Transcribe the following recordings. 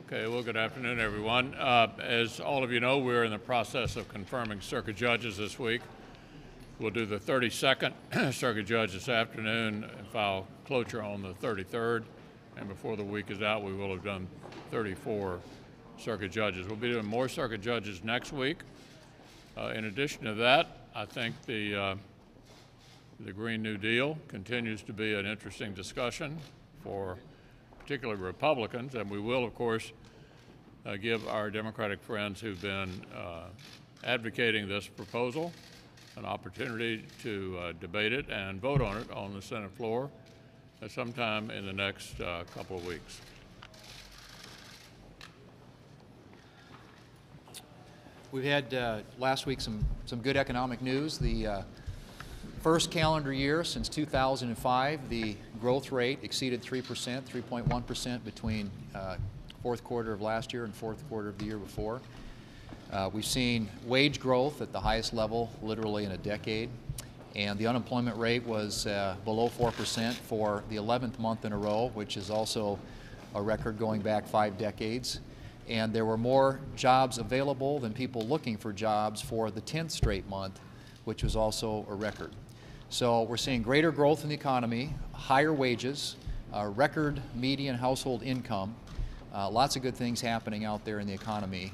Okay, well, good afternoon, everyone. As all of you know, we're in the process of confirming circuit judges this week. We'll do the 32nd circuit judge this afternoon and file cloture on the 33rd. And before the week is out, we will have done 34 circuit judges. We'll be doing more circuit judges next week. In addition to that, I think the Green New Deal continues to be an interesting discussion for particularly Republicans, and we will, of course, give our Democratic friends who've been advocating this proposal an opportunity to debate it and vote on it on the Senate floor sometime in the next couple of weeks. We've had last week some good economic news. The first calendar year since 2005, the growth rate exceeded 3%, 3.1% between fourth quarter of last year and fourth quarter of the year before. We've seen wage growth at the highest level literally in a decade, and the unemployment rate was below 4% for the 11th month in a row, which is also a record going back 5 decades. And there were more jobs available than people looking for jobs for the 10th straight month, which was also a record. So we're seeing greater growth in the economy, higher wages, record median household income, lots of good things happening out there in the economy,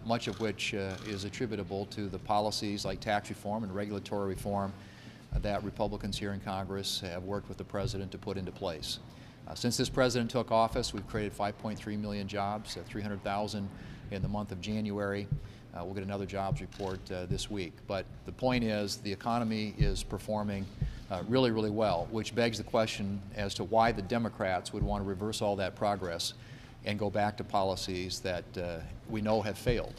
much of which is attributable to the policies like tax reform and regulatory reform that Republicans here in Congress have worked with the President to put into place. Since this President took office, we've created 5.3 million jobs, 300,000 in the month of January. We'll get another jobs report this week. But the point is the economy is performing really, really well, which begs the question as to why the Democrats would want to reverse all that progress and go back to policies that we know have failed.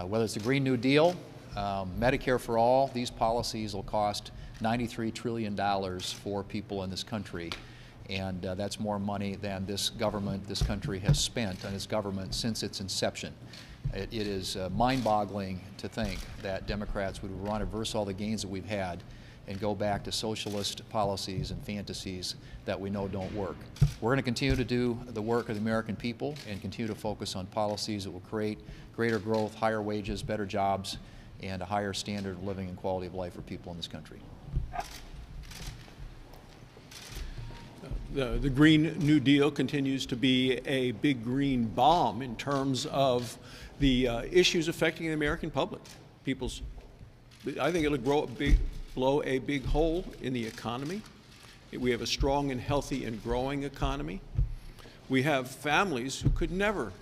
Whether it's the Green New Deal, Medicare for all, these policies will cost $93 trillion for people in this country. And that's more money than this government, this country has spent on its government since its inception. It is mind-boggling to think that Democrats would want to reverse all the gains that we've had and go back to socialist policies and fantasies that we know don't work. We're going to continue to do the work of the American people and continue to focus on policies that will create greater growth, higher wages, better jobs, and a higher standard of living and quality of life for people in this country. The Green New Deal continues to be a big green bomb in terms of the issues affecting the American public. I think it'll blow a big hole in the economy. We have a strong and healthy and growing economy. We have families who could never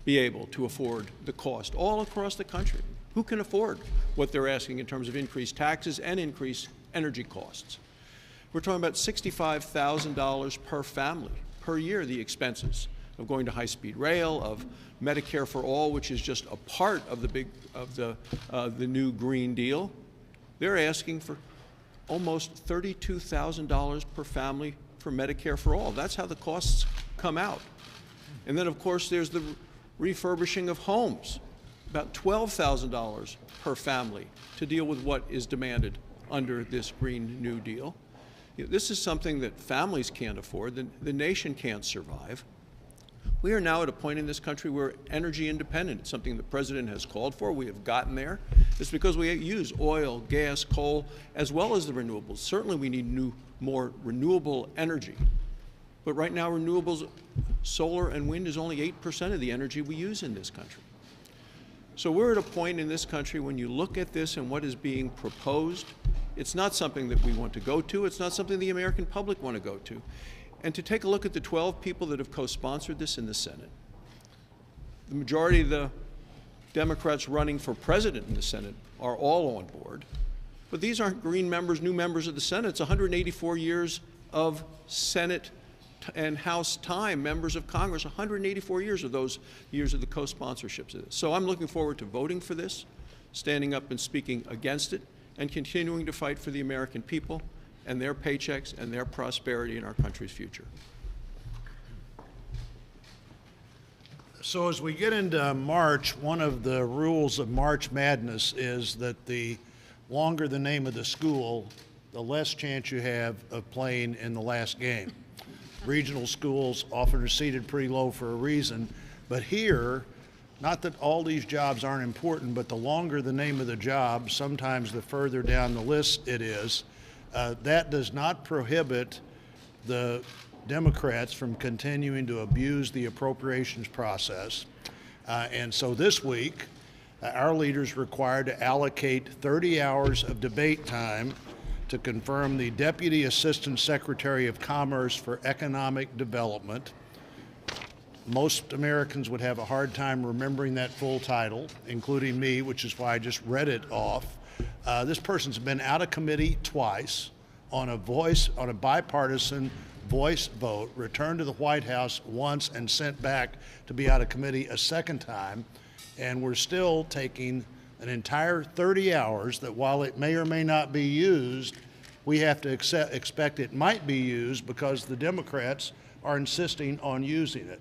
be able to afford the cost all across the country. Who can afford what they're asking in terms of increased taxes and increased energy costs? We're talking about $65,000 per family per year, the expenses of going to high-speed rail, of Medicare for all, which is just a part of the new Green Deal. They're asking for almost $32,000 per family for Medicare for all. That's how the costs come out. And then, of course, there's the refurbishing of homes, about $12,000 per family to deal with what is demanded under this Green New Deal. This is something that families can't afford, the nation can't survive. We are now at a point in this country where energy independent, it's something the President has called for. We have gotten there. It's because we use oil, gas, coal, as well as the renewables. Certainly we need more renewable energy. But right now renewables, solar and wind is only 8% of the energy we use in this country. So we're at a point in this country when you look at this and what is being proposed, it's not something that we want to go to. It's not something the American public want to go to. And to take a look at the 12 people that have co-sponsored this in the Senate, the majority of the Democrats running for president in the Senate are all on board. But these aren't green members, new members of the Senate. It's 184 years of Senate and House time, members of Congress, 184 years of those years of the co-sponsorships of this. So I'm looking forward to voting for this, standing up and speaking against it, and continuing to fight for the American people and their paychecks and their prosperity in our country's future. So as we get into March, one of the rules of March Madness is that the longer the name of the school, the less chance you have of playing in the last game. Regional schools often are seated pretty low for a reason. But here, not that all these jobs aren't important, but the longer the name of the job, sometimes the further down the list it is. That does not prohibit the Democrats from continuing to abuse the appropriations process. And so this week, our leaders required to allocate 30 hours of debate time to confirm the Deputy Assistant Secretary of Commerce for Economic Development. Most Americans would have a hard time remembering that full title, including me, which is why I just read it off. This person's been out of committee twice on a bipartisan voice vote, returned to the White House once and sent back to be out of committee a second time. And we're still taking an entire 30 hours that, while it may or may not be used, we have to expect it might be used because the Democrats are insisting on using it.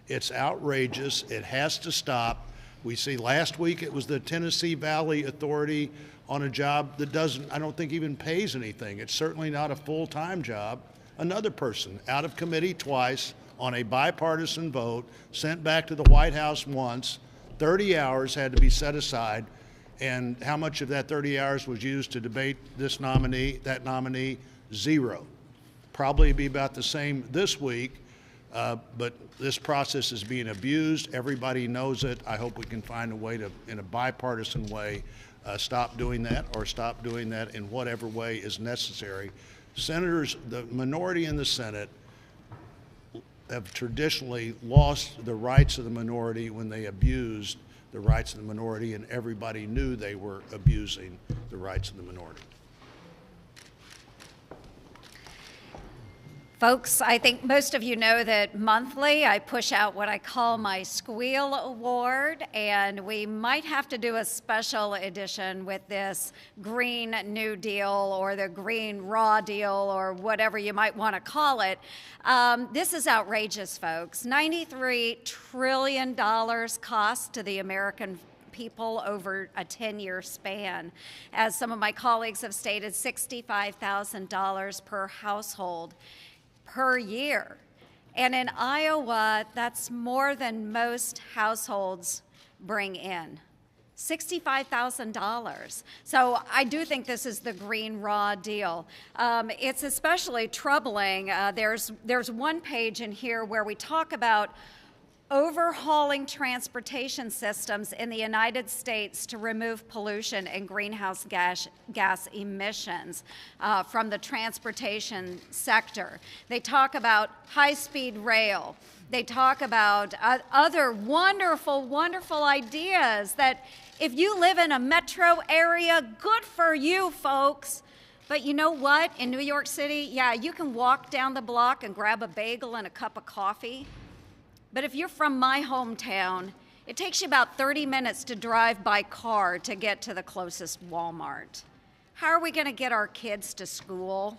It's outrageous. It has to stop. We see last week it was the Tennessee Valley Authority on a job that I don't think even pays anything. It's certainly not a full-time job. Another person out of committee twice on a bipartisan vote, sent back to the White House once. 30 hours had to be set aside. And how much of that 30 hours was used to debate this nominee, that nominee? Zero. Probably be about the same this week. But this process is being abused. Everybody knows it. I hope we can find a way to, in a bipartisan way, stop doing that, or stop doing that in whatever way is necessary. Senators, the minority in the Senate, have traditionally lost the rights of the minority when they abused the rights of the minority, and everybody knew they were abusing the rights of the minority. Folks, I think most of you know that monthly I push out what I call my Squeal Award, and we might have to do a special edition with this Green New Deal or the Green Raw Deal or whatever you might want to call it. This is outrageous, folks. $93 trillion cost to the American people over a 10-year span. As some of my colleagues have stated, $65,000 per household per year. And in Iowa, that's more than most households bring in. $65,000. So I do think this is the Green Raw Deal. It's especially troubling. There's one page in here where we talk about overhauling transportation systems in the United States to remove pollution and greenhouse gas emissions from the transportation sector. They talk about high-speed rail. They talk about other wonderful, wonderful ideas that if you live in a metro area, good for you, folks. But you know what? In New York City, yeah, you can walk down the block and grab a bagel and a cup of coffee. But if you're from my hometown, it takes you about 30 minutes to drive by car to get to the closest Walmart. How are we going to get our kids to school?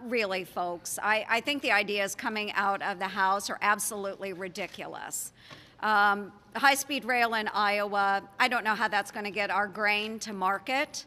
Really, folks, I think the ideas coming out of the House are absolutely ridiculous. High-speed rail in Iowa, I don't know how that's going to get our grain to market.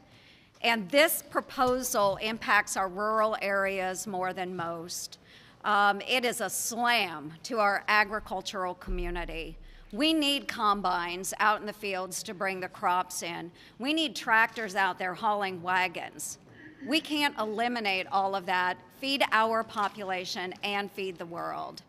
And this proposal impacts our rural areas more than most. It is a slam to our agricultural community. We need combines out in the fields to bring the crops in. We need tractors out there hauling wagons. We can't eliminate all of that, feed our population, and feed the world.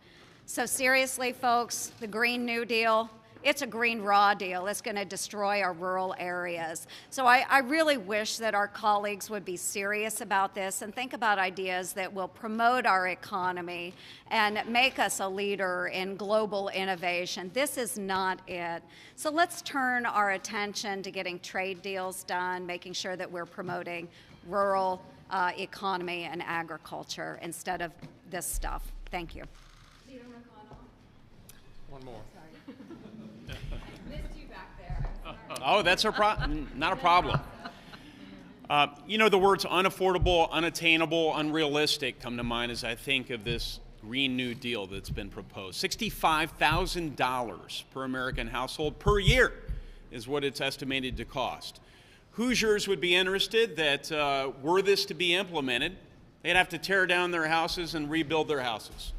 So seriously, folks, the Green New Deal, it's a Green Raw Deal. It's going to destroy our rural areas. So I really wish that our colleagues would be serious about this and think about ideas that will promote our economy and make us a leader in global innovation. This is not it. So let's turn our attention to getting trade deals done, making sure that we're promoting rural economy and agriculture instead of this stuff. Thank you. Leader McConnell. One more. Missed you back there. Oh, that's not a problem. You know, the words unaffordable, unattainable, unrealistic come to mind as I think of this Green New Deal that's been proposed. $65,000 per American household per year is what it's estimated to cost. Hoosiers would be interested that were this to be implemented, they'd have to tear down their houses and rebuild their houses.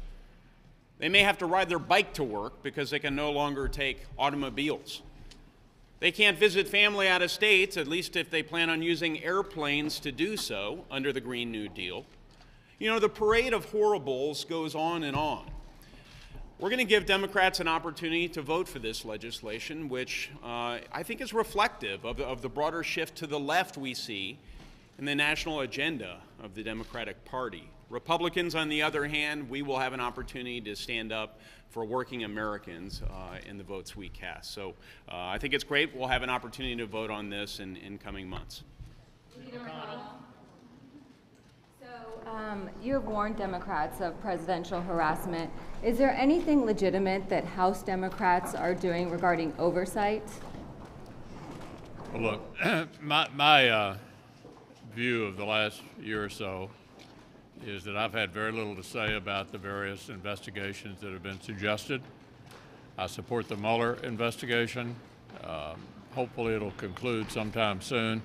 They may have to ride their bike to work because they can no longer take automobiles. They can't visit family out of state, at least if they plan on using airplanes to do so under the Green New Deal. You know, the parade of horribles goes on and on. We're going to give Democrats an opportunity to vote for this legislation, which I think is reflective of the broader shift to the left we see in the national agenda of the Democratic Party. Republicans, on the other hand, we will have an opportunity to stand up for working Americans in the votes we cast. So I think it's great. We'll have an opportunity to vote on this in coming months. Leader McConnell. You have warned Democrats of presidential harassment. Is there anything legitimate that House Democrats are doing regarding oversight? Well, look, my view of the last year or so is that I've had very little to say about the various investigations that have been suggested. I support the Mueller investigation. Hopefully it'll conclude sometime soon.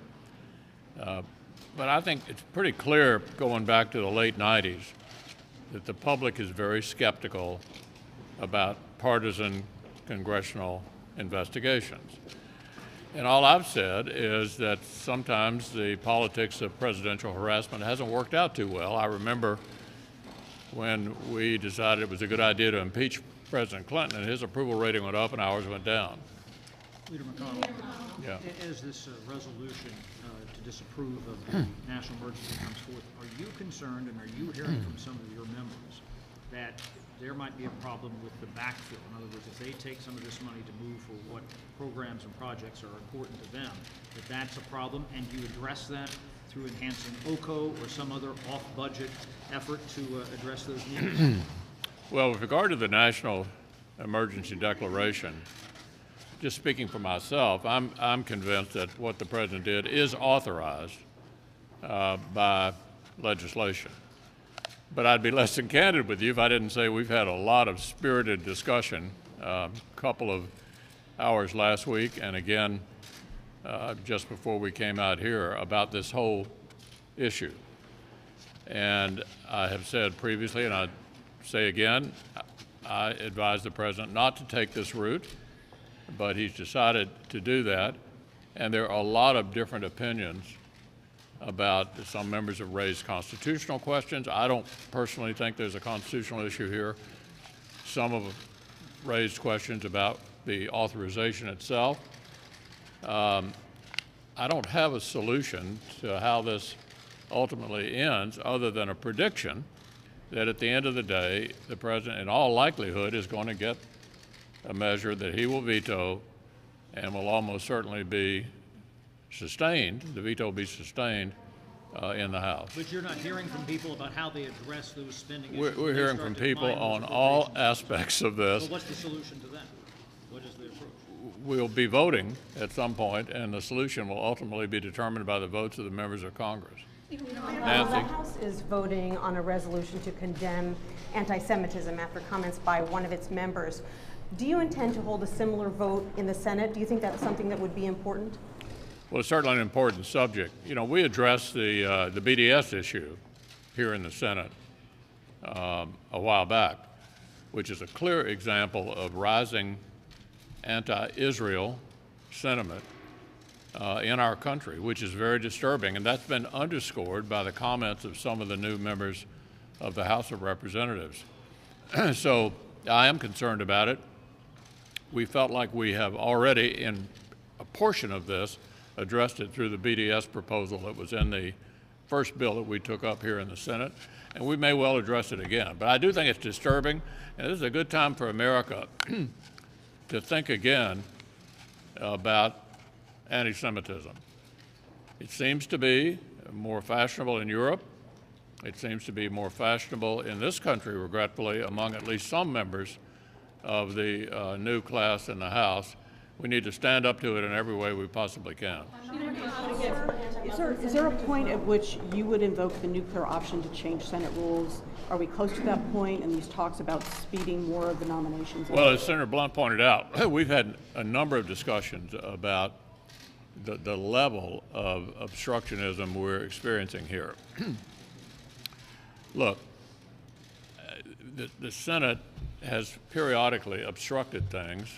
But I think it's pretty clear, going back to the late 90s, that the public is very skeptical about partisan congressional investigations. And all I've said is that sometimes the politics of presidential harassment hasn't worked out too well. I remember when we decided it was a good idea to impeach President Clinton, and his approval rating went up and ours went down. Leader McConnell, Yeah. as this resolution to disapprove of the national emergency comes forth, are you concerned and are you hearing from some of your members that there might be a problem with the backfill? In other words, if they take some of this money to move for what programs and projects are important to them, that that's a problem, and you address that through enhancing OCO or some other off-budget effort to address those needs? Well, with regard to the national emergency declaration, just speaking for myself, I'm convinced that what the president did is authorized by legislation. But I'd be less than candid with you if I didn't say we've had a lot of spirited discussion, a couple of hours last week and again just before we came out here about this whole issue. And I have said previously, and I say again, I advise the president not to take this route, but he's decided to do that. And there are a lot of different opinions about, some members have raised constitutional questions. I don't personally think there's a constitutional issue here. Some have raised questions about the authorization itself. I don't have a solution to how this ultimately ends other than a prediction that at the end of the day, the president in all likelihood is going to get a measure that he will veto and will almost certainly be sustained, the veto will be sustained in the House. But you're not hearing from people about how they address those spending issues. We're hearing from people on all aspects of this. So what's the solution to that? What is the approach? We'll be voting at some point, and the solution will ultimately be determined by the votes of the members of Congress. Nancy. The House is voting on a resolution to condemn anti-Semitism after comments by one of its members. Do you intend to hold a similar vote in the Senate? Do you think that's something that would be important? Well, it's certainly an important subject. You know, we addressed the BDS issue here in the Senate a while back, which is a clear example of rising anti-Israel sentiment in our country, which is very disturbing, and that's been underscored by the comments of some of the new members of the House of Representatives. So I am concerned about it. We felt like we have already, in a portion of this, addressed it through the BDS proposal that was in the first bill that we took up here in the Senate, and we may well address it again. But I do think it's disturbing, and this is a good time for America to think again about anti-Semitism. It seems to be more fashionable in Europe. It seems to be more fashionable in this country, regretfully, among at least some members of the new class in the House. We need to stand up to it in every way we possibly can. Is there a point at which you would invoke the nuclear option to change Senate rules? Are we close to that point in these talks about speeding more of the nominations? Well, as Senator Blunt pointed out, we've had a number of discussions about the level of obstructionism we're experiencing here. Look, the Senate has periodically obstructed things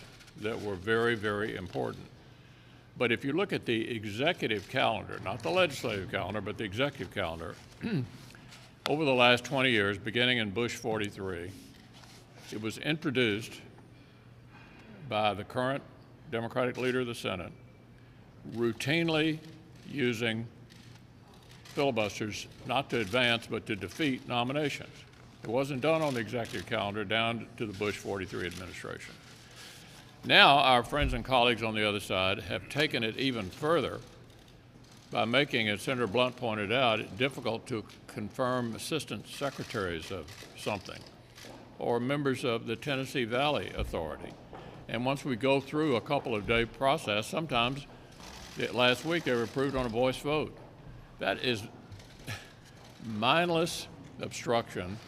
that were very, very important. But if you look at the executive calendar, not the legislative calendar, but the executive calendar, over the last 20 years, beginning in Bush 43, it was introduced by the current Democratic leader of the Senate, routinely using filibusters not to advance but to defeat nominations. It wasn't done on the executive calendar down to the Bush 43 administration. Now our friends and colleagues on the other side have taken it even further by making, as Senator Blunt pointed out, it difficult to confirm assistant secretaries of something or members of the Tennessee Valley Authority. And once we go through a couple of day process, sometimes last week they were approved on a voice vote. That is mindless obstruction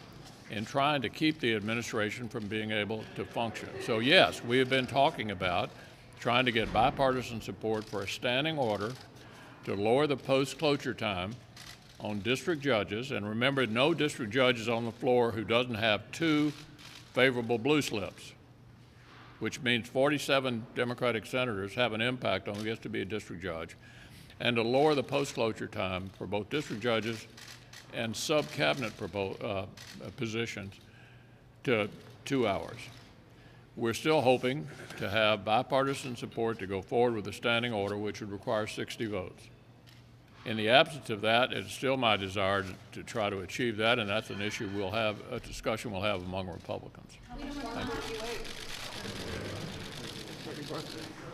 in trying to keep the administration from being able to function. So yes, we have been talking about trying to get bipartisan support for a standing order to lower the post-cloture time on district judges. And remember, no district judge is on the floor who doesn't have 2 favorable blue slips, which means 47 Democratic senators have an impact on who gets to be a district judge, and to lower the post-cloture time for both district judges and sub-cabinet positions to 2 hours. We're still hoping to have bipartisan support to go forward with a standing order, which would require 60 votes. In the absence of that, it's still my desire to try to achieve that, and that's an issue we'll have, a discussion we'll have among Republicans. Thank you.